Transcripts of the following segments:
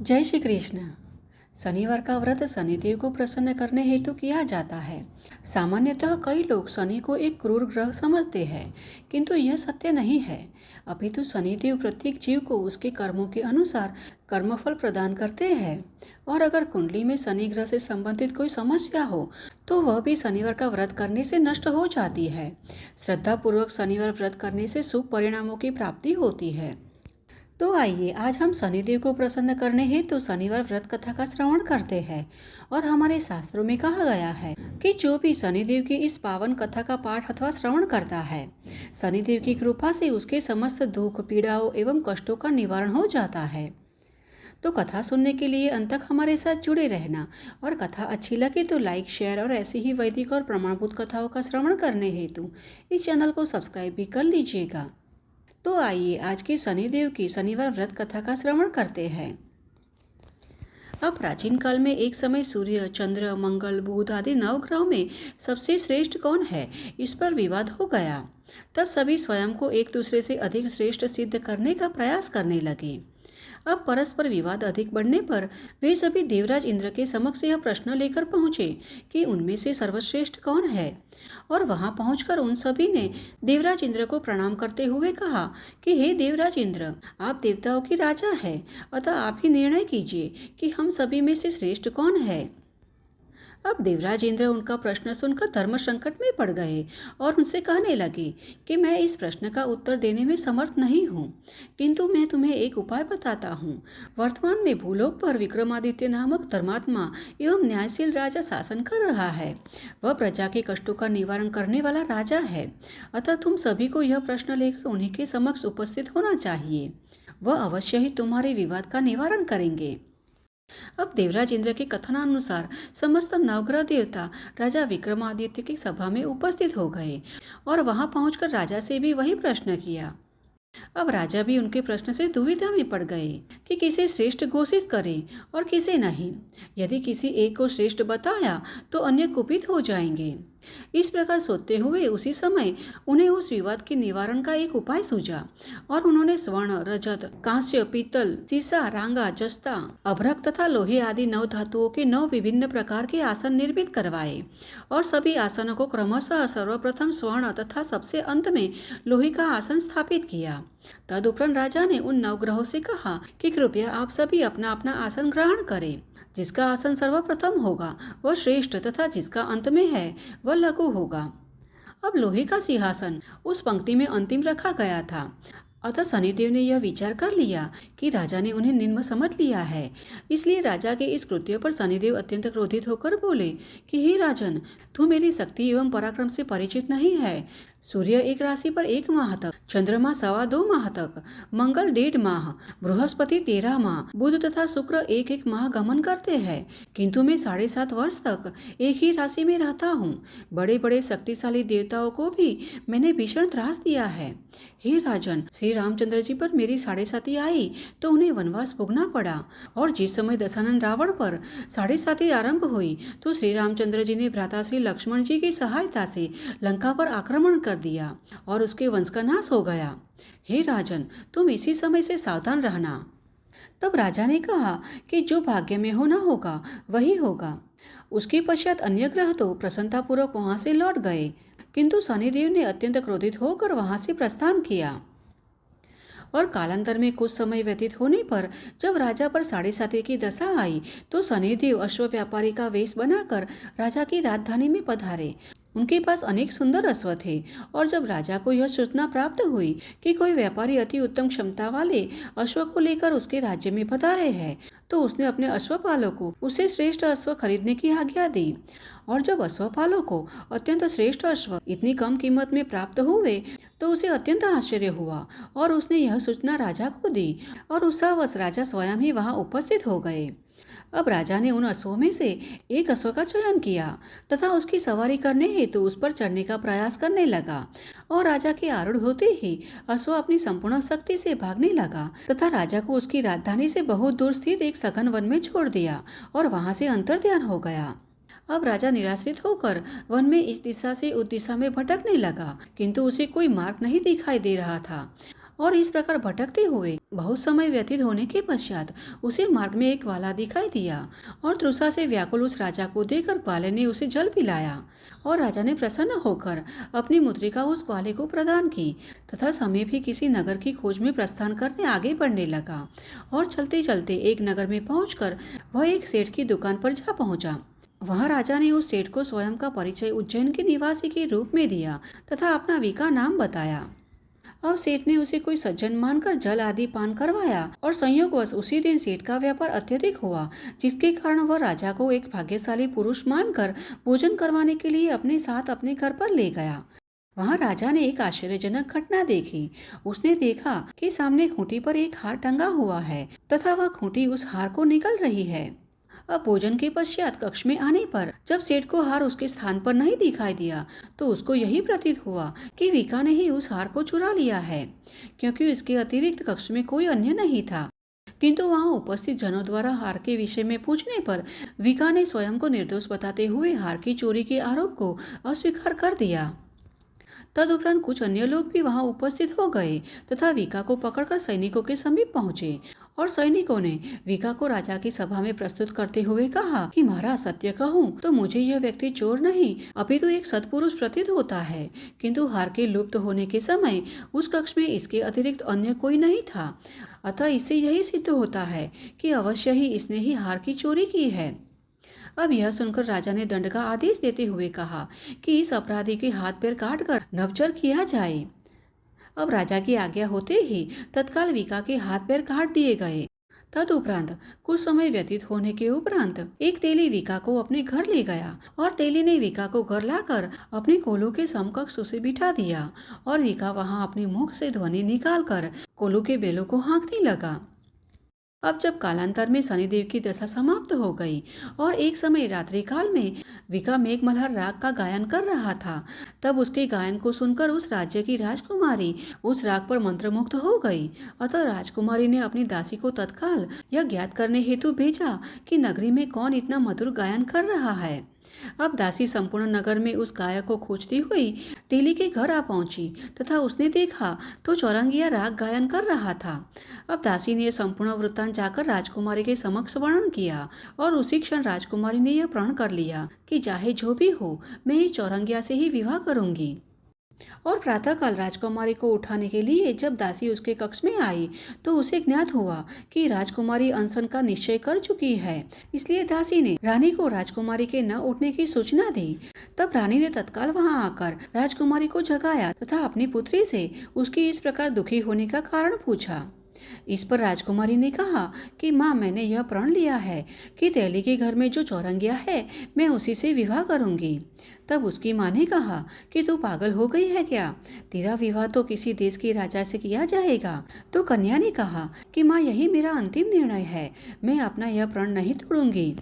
जय श्री कृष्ण। शनिवार का व्रत शनिदेव को प्रसन्न करने हेतु किया जाता है। सामान्यतः कई लोग शनि को एक क्रूर ग्रह समझते हैं, किंतु यह सत्य नहीं है। अपितु शनिदेव प्रत्येक जीव को उसके कर्मों के अनुसार कर्मफल प्रदान करते हैं, और अगर कुंडली में शनि ग्रह से संबंधित कोई समस्या हो तो वह भी शनिवार का व्रत करने से नष्ट हो जाती है। श्रद्धापूर्वक शनिवार व्रत करने से शुभ परिणामों की प्राप्ति होती है। तो आइए आज हम शनिदेव को प्रसन्न करने हेतु शनिवार व्रत कथा का श्रवण करते हैं। और हमारे शास्त्रों में कहा गया है कि जो भी शनिदेव की इस पावन कथा का पाठ अथवा श्रवण करता है, शनिदेव की कृपा से उसके समस्त दुख, पीड़ाओं एवं कष्टों का निवारण हो जाता है। तो कथा सुनने के लिए अंत तक हमारे साथ जुड़े रहना, और कथा अच्छी लगे तो लाइक, शेयर और ऐसी ही वैदिक और प्रमाणभूत कथाओं का श्रवण करने हेतु इस चैनल को सब्सक्राइब भी कर लीजिएगा। तो आइए आज की शनिदेव की शनिवार व्रत कथा का श्रवण करते हैं। अब प्राचीन काल में एक समय सूर्य, चंद्र, मंगल, बुध आदि नवग्रहों में सबसे श्रेष्ठ कौन है, इस पर विवाद हो गया। तब सभी स्वयं को एक दूसरे से अधिक श्रेष्ठ सिद्ध करने का प्रयास करने लगे। अब परस्पर विवाद अधिक बढ़ने पर वे सभी देवराज इंद्र के समक्ष यह प्रश्न लेकर पहुंचे कि उनमें से सर्वश्रेष्ठ कौन है। और वहां पहुंचकर उन सभी ने देवराज इंद्र को प्रणाम करते हुए कहा कि हे देवराज इंद्र, आप देवताओं की राजा है, अतः आप ही निर्णय कीजिए कि हम सभी में से श्रेष्ठ कौन है। अब देवराज इंद्र उनका प्रश्न सुनकर धर्म संकट में पड़ गए और उनसे कहने लगे कि मैं इस प्रश्न का उत्तर देने में समर्थ नहीं हूँ, किंतु मैं तुम्हें एक उपाय बताता हूँ। वर्तमान में भूलोक पर विक्रमादित्य नामक धर्मात्मा एवं न्यायशील राजा शासन कर रहा है। वह प्रजा के कष्टों का निवारण करने वाला राजा है, अतः तुम सभी को यह प्रश्न लेकर उन्हीं के समक्ष उपस्थित होना चाहिए। वह अवश्य ही तुम्हारे विवाद का निवारण करेंगे। अब देवराज इंद्र के कथनानुसार समस्त नवग्रह देवता राजा विक्रमादित्य की सभा में उपस्थित हो गए और वहां पहुंचकर राजा से भी वही प्रश्न किया। अब राजा भी उनके प्रश्न से दुविधा में पड़ गए कि किसे श्रेष्ठ घोषित करें और किसे नहीं। यदि किसी एक को श्रेष्ठ बताया तो अन्य कुपित हो जाएंगे। इस प्रकार सोचते हुए उसी समय उन्हें उस विवाद के निवारण का एक उपाय सूझा, और उन्होंने स्वर्ण, रजत, कांस्य, पीतल, सीसा, रांगा, जस्ता, अभ्रक तथा लोहे आदि 9 धातुओं के 9 विभिन्न प्रकार के आसन निर्मित करवाए, और सभी आसनों को क्रमशः सर्वप्रथम स्वर्ण तथा सबसे अंत में लोहे का आसन स्थापित किया। तदुपरांत राजा ने उन नवग्रहों से कहा कि कृपया आप सभी अपना अपना आसन ग्रहण करें। जिसका आसन सर्वप्रथम होगा वह श्रेष्ठ, तथा जिसका अंत में है वह लघु होगा। अब लोहे का सिंहासन उस पंक्ति में अंतिम रखा गया था। अतः शनिदेव ने यह विचार कर लिया कि राजा ने उन्हें निम्न समझ लिया है। इसलिए राजा के इस कृत्य पर शनिदेव अत्यंत क्रोधित होकर बोले कि हे राजन, तू मेरी शक्ति एवं पराक्रम से परिचित नहीं है। सूर्य एक राशि पर 1 माह तक, चंद्रमा 2.25 माह तक, मंगल 1.5 माह, बृहस्पति 13 माह, बुध तथा शुक्र 1-1 माह गमन करते हैं, किंतु मैं 7.5 वर्ष तक एक ही राशि में रहता हूँ। बड़े बड़े शक्तिशाली देवताओं को भी मैंने भीषण त्रास दिया है। हे राजन, श्री रामचंद्र जी पर मेरी 7.5 आई तो उन्हें वनवास भोगना पड़ा, और जिस समय दशानन रावण पर 7.5 आरंभ हुई तो श्री रामचंद्र जी ने भ्राता श्री लक्ष्मण जी की सहायता से लंका पर आक्रमण कर दिया और उसके वंश का नाश हो गया। हे राजन, तुम इसी समय से सावधान रहना। तब राजा ने कहा कि जो भाग्य में होना होगा वही होगा। उसके पश्चात अन्य ग्रह तो प्रसन्नतापूर्वक वहां से लौट गए, किंतु शनिदेव ने अत्यंत क्रोधित होकर वहां से प्रस्थान किया। और कालांतर में कुछ समय व्यतीत होने पर जब राजा पर 7.5 की दशा आई तो शनिदेव अश्व व्यापारी का वेश बनाकर राजा की राजधानी में पधारे। उनके पास अनेक सुंदर अश्व थे, और जब राजा को यह सूचना प्राप्त हुई कि कोई व्यापारी अति उत्तम क्षमता वाले अश्व को लेकर उसके राज्य में पधारे हैं, तो उसने अपने अश्वपालों को उससे श्रेष्ठ अश्व खरीदने की आज्ञा दी। और जब अश्वपालों को अत्यंत श्रेष्ठ अश्व इतनी कम कीमत में प्राप्त हुए तो उसे अत्यंत आश्चर्य हुआ, और उसने यह सूचना राजा को दी, और उत्साहवश राजा स्वयं ही वहां उपस्थित हो गए। अब राजा ने उन अश्वों में से एक अश्व का चयन किया तथा उसकी सवारी करने हेतु उस पर चढ़ने का प्रयास करने लगा, और राजा के आरूढ़ होते ही अश्व अपनी संपूर्ण शक्ति से भागने लगा तथा राजा को उसकी राजधानी से बहुत दूर स्थित एक सघन वन में छोड़ दिया और वहां से अंतर्ध्यान हो गया। अब राजा निराश्रित होकर वन में इस दिशा से उस दिशा में भटकने लगा, किंतु उसे कोई मार्ग नहीं दिखाई दे रहा था। और इस प्रकार भटकते हुए बहुत समय व्यतीत होने के पश्चात उसे मार्ग में एक ग्वाला दिखाई दिया और तृषा से व्याकुल उस राजा को देखकर ग्वाले ने उसे जल पिलाया और राजा ने प्रसन्न होकर अपनी मुद्रिका उस ग्वाले को प्रदान की तथा समय भी किसी नगर की खोज में प्रस्थान करने आगे बढ़ने लगा और चलते चलते एक नगर में पहुंचकर वह एक सेठ की दुकान पर जा पहुंचा। वहां राजा ने उस सेठ को स्वयं का परिचय उज्जैन के निवासी के रूप में दिया तथा अपना विका नाम बताया। अब सेठ ने उसे कोई सज्जन मानकर जल आदि पान करवाया और संयोगवश उसी दिन सेठ का व्यापार अत्यधिक हुआ, जिसके कारण वह राजा को एक भाग्यशाली पुरुष मानकर भोजन करवाने के लिए अपने साथ अपने घर पर ले गया। वहां राजा ने एक आश्चर्यजनक घटना देखी। उसने देखा कि सामने खूंटी पर एक हार टंगा हुआ है तथा वह खूंटी उस हार को निकल रही है। अब भोजन के पश्चात कक्ष में आने पर जब सेठ को हार उसके स्थान पर नहीं दिखाई दिया तो उसको यही प्रतीत हुआ कि विका ने ही उस हार को चुरा लिया है, क्योंकि इसके अतिरिक्त कक्ष में कोई अन्य नहीं था। किंतु वहां उपस्थित जनों द्वारा हार के विषय में पूछने पर विका ने स्वयं को निर्दोष बताते हुए हार की चोरी के आरोप को अस्वीकार कर दिया। तदुपरांत कुछ अन्य लोग भी वहां उपस्थित हो गए तथा विका को पकड़कर सैनिकों के समीप पहुंचे और सैनिकों ने विका को राजा की सभा में प्रस्तुत करते हुए कहा कि महाराज, सत्य कहूं तो मुझे यह व्यक्ति चोर नहीं अपितु एक सत्पुरुष प्रतीत होता है, किंतु हार के लुप्त होने के समय उस कक्ष में इसके अतिरिक्त अन्य कोई नहीं था। अतः इससे यही सिद्ध होता है कि अवश्य ही इसने ही हार की चोरी की है। अब यह सुनकर राजा ने दंड का आदेश देते हुए कहा कि इस अपराधी के हाथ पैर काटकर नवचर किया जाए। अब राजा की आज्ञा होते ही तत्काल विका के हाथ पैर काट दिए गए। तदुपरांत कुछ समय व्यतीत होने के उपरांत एक तेली विका को अपने घर ले गया और तेली ने विका को घर लाकर अपने कोलू के समकक्ष उसे बिठा दिया और विका वहां अपने मुख से ध्वनि निकालकर कोलू के बेलों को हाँकने लगा। अब जब कालांतर में शनिदेव की दशा समाप्त हो गई और एक समय रात्रि काल में विका मेघमल्हार राग का गायन कर रहा था, तब उसके गायन को सुनकर उस राज्य की राजकुमारी उस राग पर मंत्रमुग्ध हो गई। अतः राजकुमारी ने अपनी दासी को तत्काल यह ज्ञात करने हेतु भेजा कि नगरी में कौन इतना मधुर गायन कर रहा है। अब दासी संपूर्ण नगर में उस गायक को खोजती हुई तेली के घर आ पहुंची तथा उसने देखा तो चौरंगिया राग गायन कर रहा था। अब दासी ने संपूर्ण वृत्तांत जाकर राजकुमारी के समक्ष वर्णन किया और उसी क्षण राजकुमारी ने यह प्रण कर लिया कि चाहे जो भी हो मैं इस चौरंगिया से ही विवाह करूंगी। और प्रातःकाल राजकुमारी को उठाने के लिए जब दासी उसके कक्ष में आई तो उसे ज्ञात हुआ कि राजकुमारी अनशन का निश्चय कर चुकी है। इसलिए दासी ने रानी को राजकुमारी के न उठने की सूचना दी। तब रानी ने तत्काल वहां आकर राजकुमारी को जगाया तथा अपनी पुत्री से उसकी इस प्रकार दुखी होने का कारण पूछा। इस पर राजकुमारी ने कहा कि माँ, मैंने यह प्रण लिया है कि तेली के घर में जो चौरंगिया है मैं उसी से विवाह करूंगी। तब उसकी माँ ने कहा कि तू पागल हो गई है क्या? तेरा विवाह तो किसी देश के राजा से किया जाएगा। तो कन्या ने कहा कि माँ, यही मेरा अंतिम निर्णय है, मैं अपना यह प्रण नहीं तोड़ूंगी।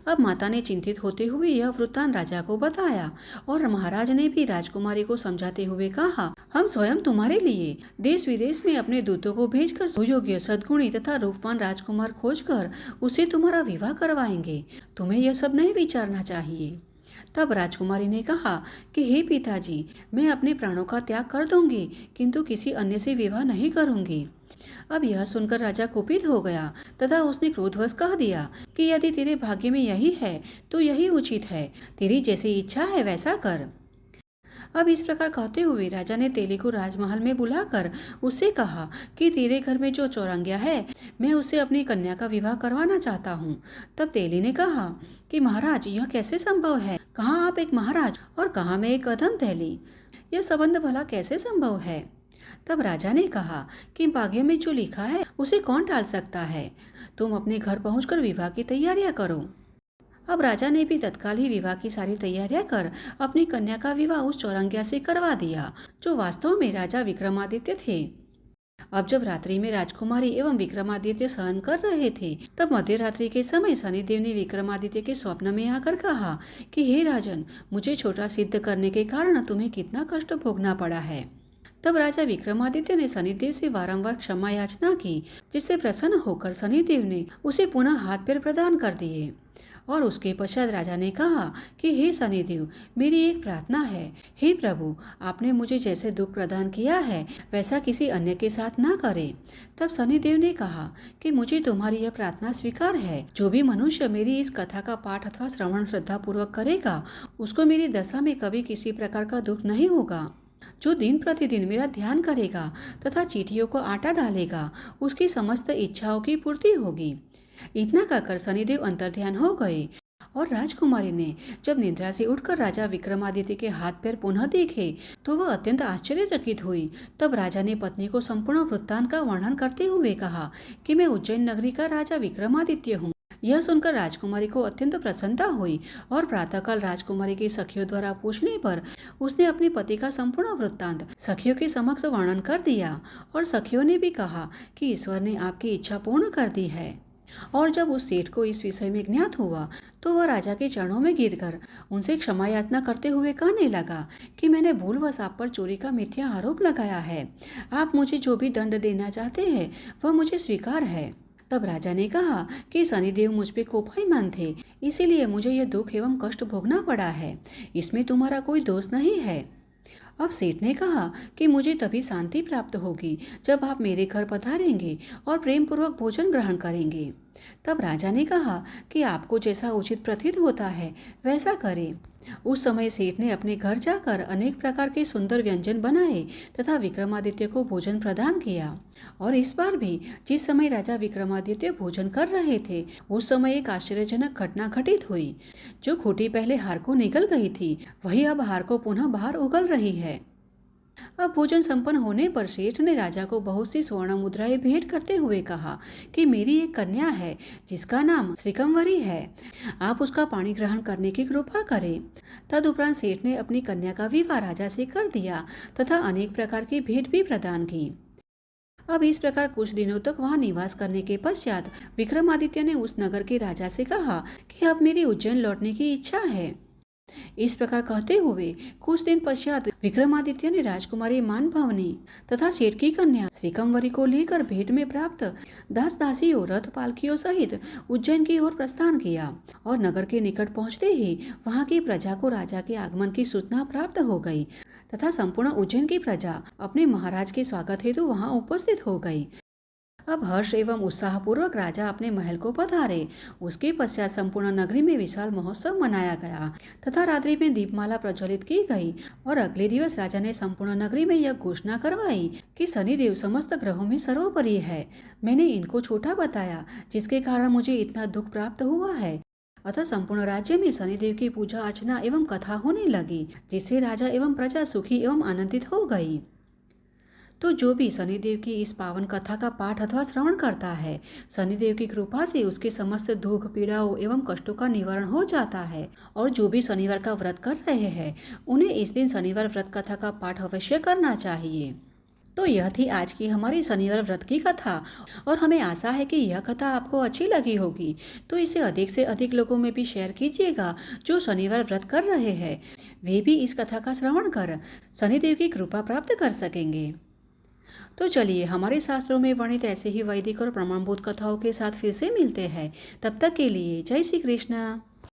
अब माता ने चिंतित होते हुए यह वृत्तांत राजा को बताया और महाराज ने भी राजकुमारी को समझाते हुए कहा, हम स्वयं तुम्हारे लिए देश विदेश में अपने दूतों को भेजकर सुयोग्य, सद्गुणी तथा रूपवान राजकुमार खोजकर उससे तुम्हारा विवाह करवाएंगे। तुम्हें यह सब नहीं विचारना चाहिए। तब राजकुमारी ने कहा कि हे पिताजी, मैं अपने प्राणों का त्याग कर दूंगी किंतु किसी अन्य से विवाह नहीं करूंगी। अब यह सुनकर राजा कुपित हो गया तथा उसने क्रोधवश कह दिया कि यदि तेरे भाग्य में यही है तो यही उचित है, तेरी जैसी इच्छा है वैसा कर। अब इस प्रकार कहते हुए राजा ने तेली को राजमहल में बुलाकर उससे कहा कि तेरे घर में जो चौरंगिया है मैं उससे अपनी कन्या का विवाह करवाना चाहता हूँ। तब तेली ने कहा कि महाराज, यह कैसे संभव है? कहाँ आप एक महाराज और कहाँ मैं एक अधम तेली? यह संबंध भला कैसे संभव है? तब राजा ने कहा कि भाग्य में जो लिखा है उसे कौन टाल सकता है। तुम अपने घर पहुंचकर विवाह की तैयारियां करो। अब राजा ने भी तत्काल ही विवाह की सारी तैयारियां कर अपनी कन्या का विवाह उस चौरंगिया से करवा दिया जो वास्तव में राजा विक्रमादित्य थे। अब जब रात्रि में राजकुमारी एवं विक्रमादित्य शयन कर रहे थे तब मध्य रात्रि के समय शनिदेव ने विक्रमादित्य के स्वप्न में आकर कहा कि हे राजन, मुझे छोटा सिद्ध करने के कारण तुम्हें कितना कष्ट भोगना पड़ा है। तब राजा विक्रमादित्य ने शनिदेव से बारंबार क्षमा याचना की, जिससे प्रसन्न होकर शनिदेव ने उसे पुनः हाथ पैर प्रदान कर दिए। और उसके पश्चात राजा ने कहा कि हे शनिदेव, मेरी एक प्रार्थना है। हे प्रभु, आपने मुझे जैसे दुख प्रदान किया है वैसा किसी अन्य के साथ ना करे। तब शनिदेव ने कहा कि मुझे तुम्हारी यह प्रार्थना स्वीकार है। जो भी मनुष्य मेरी इस कथा का पाठ अथवा श्रवण श्रद्धापूर्वक करेगा, उसको मेरी दशा में कभी किसी प्रकार का दुख नहीं होगा। जो दिन प्रतिदिन मेरा ध्यान करेगा तथा चींटियों को आटा डालेगा, उसकी समस्त इच्छाओं की पूर्ति होगी। इतना कहकर शनिदेव अंतर्ध्यान हो गए और राजकुमारी ने जब निद्रा से उठकर राजा विक्रमादित्य के हाथ पैर पुनः देखे तो वह अत्यंत आश्चर्यचकित हुई। तब राजा ने पत्नी को संपूर्ण वृत्तांत का वर्णन करते हुए कहा कि मैं उज्जैन नगरी का राजा विक्रमादित्य हूँ। यह सुनकर राजकुमारी को अत्यंत प्रसन्नता हुई और प्रातःकाल राजकुमारी की सखियों द्वारा पूछने पर उसने अपने पति का संपूर्ण वृत्तांत सखियों के समक्ष वर्णन कर दिया। और सखियों ने भी कहा कि ईश्वर ने आपकी इच्छा पूर्ण कर दी है। और जब उस सेठ को इस विषय में ज्ञात हुआ तो वह राजा के चरणों में गिरकर उनसे क्षमा याचना करते हुए कहने लगा कि मैंने भूलवश आप पर चोरी का मिथ्या आरोप लगाया है। आप मुझे जो भी दंड देना चाहते हैं वह मुझे स्वीकार है। तब राजा ने कहा कि शनिदेव मुझ पे कोपायमान थे, इसीलिए मुझे यह दुख एवं कष्ट भोगना पड़ा है। इसमें तुम्हारा कोई दोष नहीं है। अब सेठ ने कहा कि मुझे तभी शांति प्राप्त होगी जब आप मेरे घर पधारेंगे और प्रेम पूर्वक भोजन ग्रहण करेंगे। तब राजा ने कहा कि आपको जैसा उचित प्रतीत होता है वैसा करें। उस समय सेठ ने अपने घर जाकर अनेक प्रकार के सुंदर व्यंजन बनाए तथा विक्रमादित्य को भोजन प्रदान किया। और इस बार भी जिस समय राजा विक्रमादित्य भोजन कर रहे थे उस समय एक आश्चर्यजनक घटना घटित हुई। जो खूंटी पहले हार को निगल गई थी वही अब हार को पुनः बाहर उगल रही है। अब भोजन संपन्न होने पर सेठ ने राजा को बहुत सी स्वर्ण मुद्राएं भेंट करते हुए कहा कि मेरी एक कन्या है जिसका नाम श्रीकंवरी है, आप उसका पाणी ग्रहण करने की कृपा करें। तदुपरांत सेठ ने अपनी कन्या का विवाह राजा से कर दिया तथा अनेक प्रकार की भेंट भी प्रदान की। अब इस प्रकार कुछ दिनों तक वहां निवास करने के पश्चात विक्रमादित्य ने उस नगर के राजा से कहा कि अब मेरी उज्जैन लौटने की इच्छा है। इस प्रकार कहते हुए कुछ दिन पश्चात विक्रमादित्य ने राजकुमारी मानभवनी तथा सेठ की कन्या श्रीकंवरी को लेकर भेंट में प्राप्त दास दासियों रथ पालकियों सहित उज्जैन की ओर प्रस्थान किया। और नगर के निकट पहुंचते ही वहां की प्रजा को राजा के आगमन की सूचना प्राप्त हो गई तथा संपूर्ण उज्जैन की प्रजा अपने महाराज के स्वागत हेतु वहां उपस्थित हो गई। अब हर्ष एवं उत्साह पूर्वक राजा अपने महल को पधारे। उसके पश्चात संपूर्ण नगरी में विशाल महोत्सव मनाया गया तथा रात्रि में दीपमाला प्रज्वलित की गई। और अगले दिवस राजा ने संपूर्ण नगरी में यह घोषणा करवाई कि शनिदेव समस्त ग्रहों में सर्वोपरि है। मैंने इनको छोटा बताया जिसके कारण मुझे इतना दुख प्राप्त हुआ है। अतः संपूर्ण राज्य में शनिदेव की पूजा अर्चना एवं कथा होने लगी, जिससे राजा एवं प्रजा सुखी एवं आनंदित हो गई। तो जो भी शनिदेव की इस पावन कथा का पाठ अथवा श्रवण करता है, शनिदेव की कृपा से उसके समस्त दुख पीड़ाओं एवं कष्टों का निवारण हो जाता है। और जो भी शनिवार का व्रत कर रहे हैं उन्हें इस दिन शनिवार व्रत कथा का पाठ अवश्य करना चाहिए। तो यह थी आज की हमारी शनिवार व्रत की कथा और हमें आशा है कि यह कथा आपको अच्छी लगी होगी। तो इसे अधिक से अधिक लोगों में भी शेयर कीजिएगा जो शनिवार व्रत कर रहे हैं, वे भी इस कथा का श्रवण कर शनिदेव की कृपा प्राप्त कर सकेंगे। तो चलिए हमारे शास्त्रों में वर्णित ऐसे ही वैदिक और प्रमाणभूत कथाओं के साथ फिर से मिलते हैं। तब तक के लिए जय श्री कृष्ण।